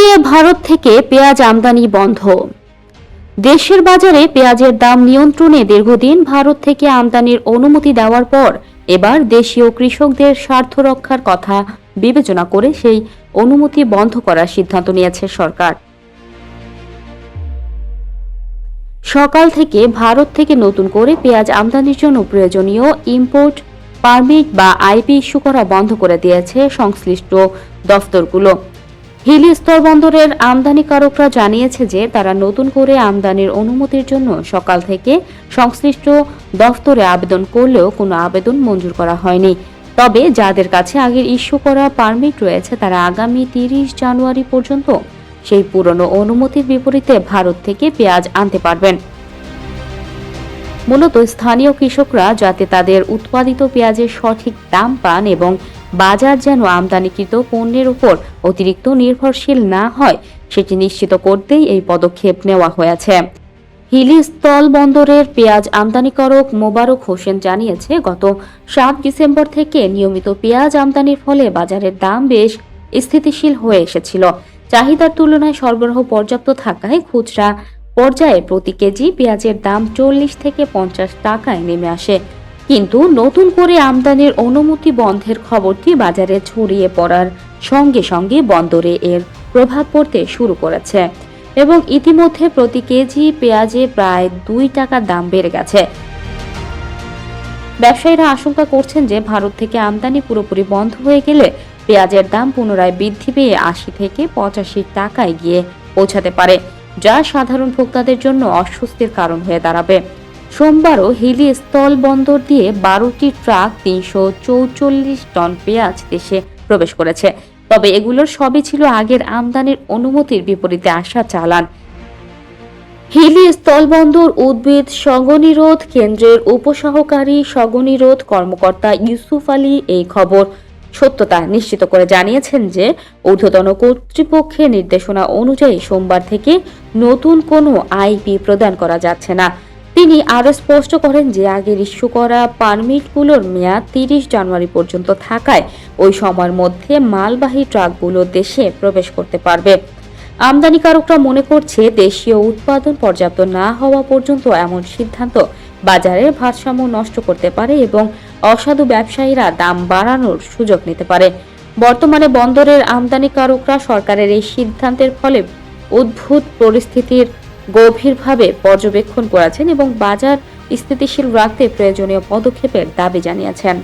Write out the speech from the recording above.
দিয়ে ভারত থেকে পেঁয়াজ আমদানি বন্ধ। দেশের বাজারে পেঁয়াজের দাম নিয়ন্ত্রণে দীর্ঘদিন ভারত থেকে আমদানির অনুমতি দেওয়ার পর এবার দেশীয় কৃষকদের স্বার্থ রক্ষার কথা বিবেচনা করে সেই অনুমতি বন্ধ করার সিদ্ধান্ত নিয়েছে সরকার। সকাল থেকে ভারত থেকে নতুন করে পেঁয়াজ আমদানির জন্য প্রয়োজনীয় ইম্পোর্ট পারমিট বা আইপি ইস্যু করা বন্ধ করে দিয়েছে সংশ্লিষ্ট দফতরগুলো। হিলি স্থলবন্দরের আমদানিকারকরা জানিয়েছে যে তারা নতুন করে আমদানির অনুমতির জন্য সকাল থেকে সংশ্লিষ্ট দফতরে আবেদন করলেও কোনো আবেদন মঞ্জুর করা হয়নি। তবে যাদের কাছে আগের ইস্যু করা পারমিট রয়েছে তারা আগামী 30 জানুয়ারি পর্যন্ত সেই পুরনো অনুমতির বিপরীতে ভারত থেকে পেঁয়াজ আনতে পারবেন। মূলত স্থানীয় কৃষকরা যাতে তাদের উৎপাদিত পেঁয়াজের সঠিক দাম পান এবং বাজার যেন আমদানিকৃত পণ্যের উপর অতিরিক্ত নির্ভরশীল না হয় সেটি নিশ্চিত করতেই এই পদক্ষেপ নেওয়া হয়েছে। হিলি স্থল বন্দরের পেঁয়াজ আমদানিকারক মোবারক হোসেন জানিয়েছে, গত 7 ডিসেম্বর থেকে নিয়মিত পেঁয়াজ আমদানির ফলে বাজারের দাম বেশ স্থিতিশীল হয়ে এসেছিল। চাহিদার তুলনায় সরবরাহ পর্যাপ্ত থাকায় খুচরা পর্যায়ে প্রতি কেজি পেঁয়াজের দাম 40 থেকে 50 টাকায় নেমে আসে। কিন্তু নতুন করে আমদানির অনুমতি বন্ধের খবরটি বাজারে ছড়িয়ে পড়ার সঙ্গে সঙ্গে বন্দরে এর প্রভাব পড়তে শুরু করেছে এবং ইতিমধ্যে প্রতি কেজি পেঁয়াজে প্রায় 2 টাকা দাম বেড়ে গেছে। ব্যবসায়ীরা আশঙ্কা করছেন যে ভারত থেকে আমদানি পুরোপুরি বন্ধ হয়ে গেলে পেঁয়াজের দাম পুনরায় বৃদ্ধি পেয়ে 80 থেকে 85 টাকায় গিয়ে পৌঁছাতে পারে, যা সাধারণ ভোক্তাদের জন্য অস্বস্তির কারণ হয়ে দাঁড়াবে। সোমবারও হিলি স্থল বন্দর দিয়ে 12টি ট্রাক 344 টন পেঁয়াজ দেশে প্রবেশ করেছে। তবে এগুলোর সবই ছিল আগের আমদানির অনুমতির বিপরীতে আসা চালান। হিলি স্থলবন্দর উদ্ভিদ স্বগনিরোধ কেন্দ্রের উপসহকারী স্বগনিরোধ কর্মকর্তা ইউসুফ আলী এই খবর সত্যতা নিশ্চিত করে জানিয়েছেন যে ঊর্ধ্বতন কর্তৃপক্ষের নির্দেশনা অনুযায়ী সোমবার থেকে নতুন কোনো আইপি প্রদান করা যাচ্ছে না। তিনি আরও স্পষ্ট করেন যে আগের ইস্যু করা পারমিটগুলোর মেয়াদ 30 জানুয়ারি পর্যন্ত থাকায় ওই সময়ের মধ্যে মালবাহী ট্রাকগুলো দেশে প্রবেশ করতে পারবে। আমদানিকারকরা মনে করছে দেশীয় উৎপাদন পর্যাপ্ত না হওয়া পর্যন্ত এমন সিদ্ধান্ত বাজারের ভারসাম্য নষ্ট করতে পারে এবং অসাধু ব্যবসায়ীরা দাম বাড়ানোর সুযোগ নিতে পারে। বর্তমানে বন্দরের আমদানিকারকরা সরকারের এই সিদ্ধান্তের ফলে উদ্ভূত পরিস্থিতির গভীরভাবে পর্যবেক্ষণ করেছেন এবং বাজার স্থিতিশীল রাখতে প্রয়োজনীয় পদক্ষেপের দাবি জানিয়েছেন।